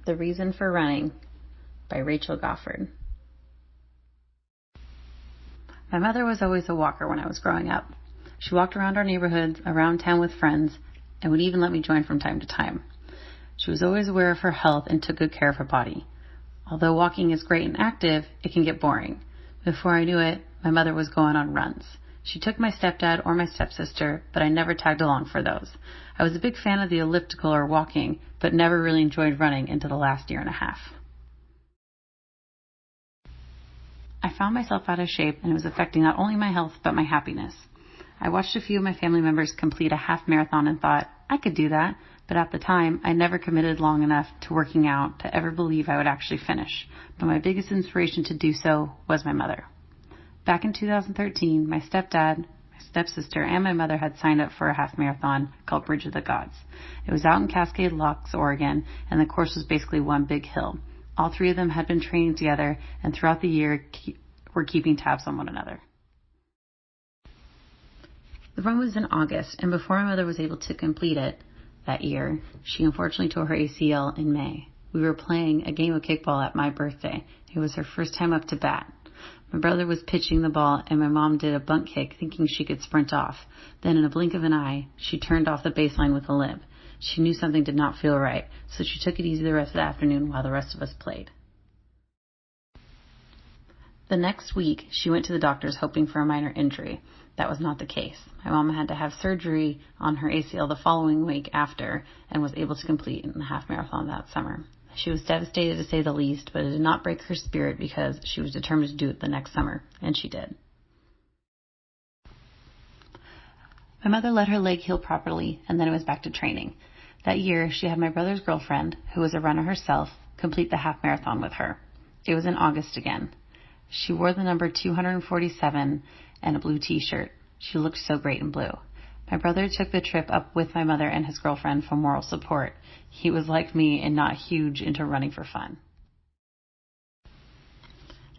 The Reason for Running by Rachel Goffard. My mother was always a walker when I was growing up. She walked around our neighborhoods, around town with friends, and would even let me join from time to time. She was always aware of her health and took good care of her body. Although walking is great and active, it can get boring. Before I knew it, my mother was going on runs. She took my stepdad or my stepsister, but I never tagged along for those. I was a big fan of the elliptical or walking, but never really enjoyed running until the last year and a half. I found myself out of shape, and it was affecting not only my health, but my happiness. I watched a few of my family members complete a half marathon and thought, I could do that, but at the time, I never committed long enough to working out to ever believe I would actually finish. But my biggest inspiration to do so was my mother. Back in 2013, my stepdad, my stepsister, and my mother had signed up for a half marathon called Bridge of the Gods. It was out in Cascade Locks, Oregon, and the course was basically one big hill. All three of them had been training together, and throughout the year were keeping tabs on one another. The run was in August, and before my mother was able to complete it that year, she unfortunately tore her ACL in May. We were playing a game of kickball at my birthday. It was her first time up to bat. My brother was pitching the ball, and my mom did a bunt kick thinking she could sprint off. Then in a blink of an eye, she turned off the baseline with a limp. She knew something did not feel right, so she took it easy the rest of the afternoon while the rest of us played. The next week, she went to the doctors hoping for a minor injury. That was not the case. My mom had to have surgery on her ACL the following week after and was able to complete in the half marathon that summer. She was devastated to say the least, but it did not break her spirit because she was determined to do it the next summer, and she did. My mother let her leg heal properly, and then it was back to training. That year, she had my brother's girlfriend, who was a runner herself, complete the half marathon with her. It was in August again. She wore the number 247 and a blue t-shirt. She looked so great in blue. My brother took the trip up with my mother and his girlfriend for moral support. He was like me and not huge into running for fun.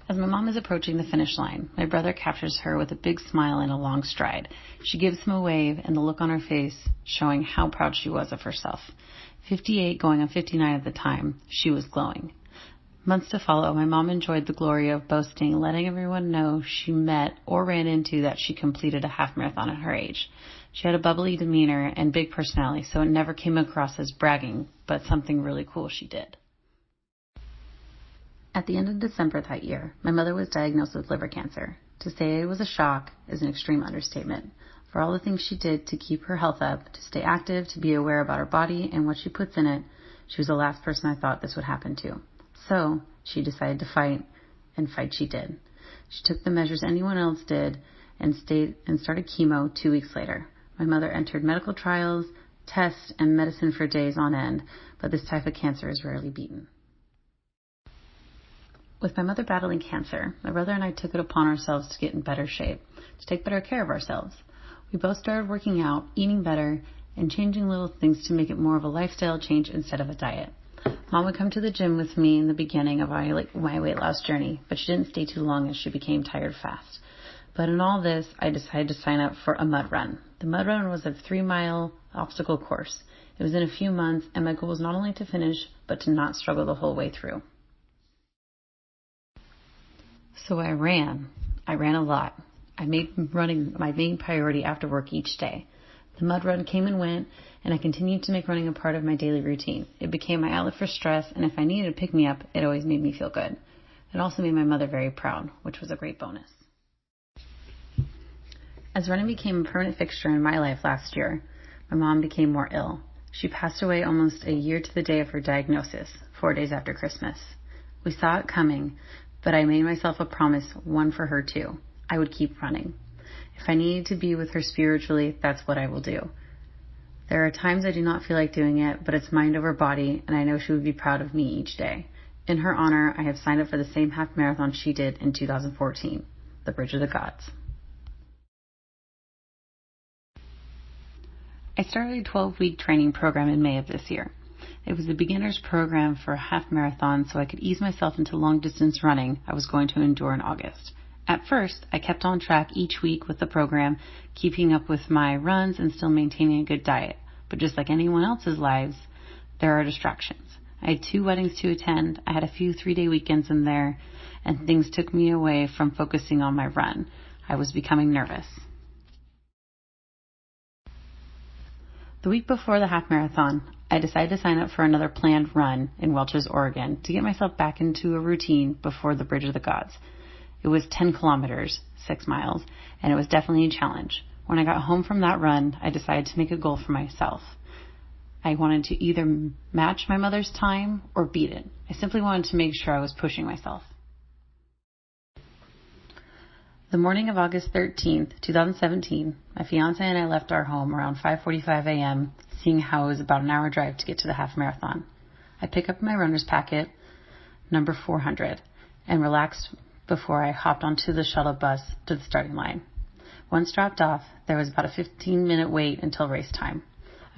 As my mom is approaching the finish line, my brother captures her with a big smile and a long stride. She gives him a wave, and the look on her face showing how proud she was of herself. 58 going on 59 at the time, she was glowing. Months to follow, my mom enjoyed the glory of boasting, letting everyone know she met or ran into that she completed a half marathon at her age. She had a bubbly demeanor and big personality, so it never came across as bragging, but something really cool she did. At the end of December that year, my mother was diagnosed with liver cancer. To say it was a shock is an extreme understatement. For all the things she did to keep her health up, to stay active, to be aware about her body and what she puts in it, she was the last person I thought this would happen to. So she decided to fight, and fight she did. She took the measures anyone else did and started chemo 2 weeks later. My mother entered medical trials, tests, and medicine for days on end, but this type of cancer is rarely beaten. With my mother battling cancer, my brother and I took it upon ourselves to get in better shape, to take better care of ourselves. We both started working out, eating better, and changing little things to make it more of a lifestyle change instead of a diet. Mom would come to the gym with me in the beginning of my weight loss journey, but she didn't stay too long as she became tired fast. But in all this, I decided to sign up for a mud run. The mud run was a 3-mile obstacle course. It was in a few months, and my goal was not only to finish, but to not struggle the whole way through. So I ran. I ran a lot. I made running my main priority after work each day. The mud run came and went, and I continued to make running a part of my daily routine. It became my outlet for stress, and if I needed to pick me up, it always made me feel good. It also made my mother very proud, which was a great bonus. As running became a permanent fixture in my life last year, my mom became more ill. She passed away almost a year to the day of her diagnosis, 4 days after Christmas. We saw it coming, but I made myself a promise, one for her too. I would keep running. If I needed to be with her spiritually, that's what I will do. There are times I do not feel like doing it, but it's mind over body, and I know she would be proud of me each day. In her honor, I have signed up for the same half marathon she did in 2014, the Bridge of the Gods. I started a 12-week training program in May of this year. It was a beginner's program for a half marathon so I could ease myself into long-distance running I was going to endure in August. At first, I kept on track each week with the program, keeping up with my runs and still maintaining a good diet. But just like anyone else's lives, there are distractions. I had 2 weddings to attend. I had a few 3-day weekends in there, and things took me away from focusing on my run. I was becoming nervous. The week before the half marathon, I decided to sign up for another planned run in Welch's, Oregon, to get myself back into a routine before the Bridge of the Gods. It was 10 kilometers, 6 miles, and it was definitely a challenge. When I got home from that run, I decided to make a goal for myself. I wanted to either match my mother's time or beat it. I simply wanted to make sure I was pushing myself. The morning of August 13th, 2017, my fiance and I left our home around 5:45 a.m., seeing how it was about an hour drive to get to the half marathon. I picked up my runner's packet, number 400, and relaxed before I hopped onto the shuttle bus to the starting line. Once dropped off, there was about a 15-minute wait until race time.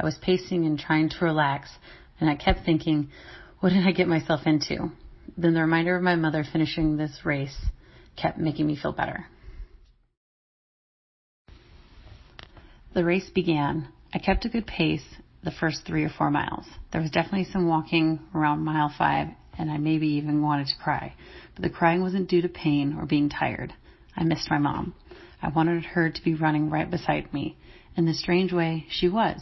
I was pacing and trying to relax, and I kept thinking, what did I get myself into? Then the reminder of my mother finishing this race kept making me feel better. The race began. I kept a good pace the first 3 or 4 miles. There was definitely some walking around mile 5, and I maybe even wanted to cry. But the crying wasn't due to pain or being tired. I missed my mom. I wanted her to be running right beside me. In this strange way, she was.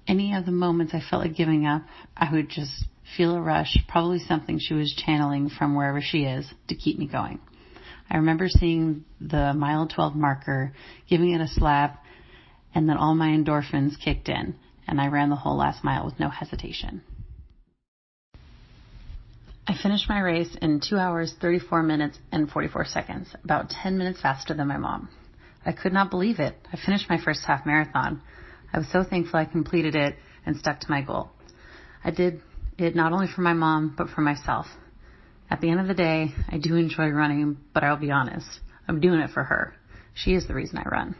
Any of the moments I felt like giving up, I would just feel a rush, probably something she was channeling from wherever she is, to keep me going. I remember seeing the mile 12 marker, giving it a slap, and then all my endorphins kicked in, and I ran the whole last mile with no hesitation. I finished my race in 2 hours, 34 minutes, and 44 seconds, about 10 minutes faster than my mom. I could not believe it. I finished my first half marathon. I was so thankful I completed it and stuck to my goal. I did it not only for my mom, but for myself. At the end of the day, I do enjoy running, but I'll be honest, I'm doing it for her. She is the reason I run.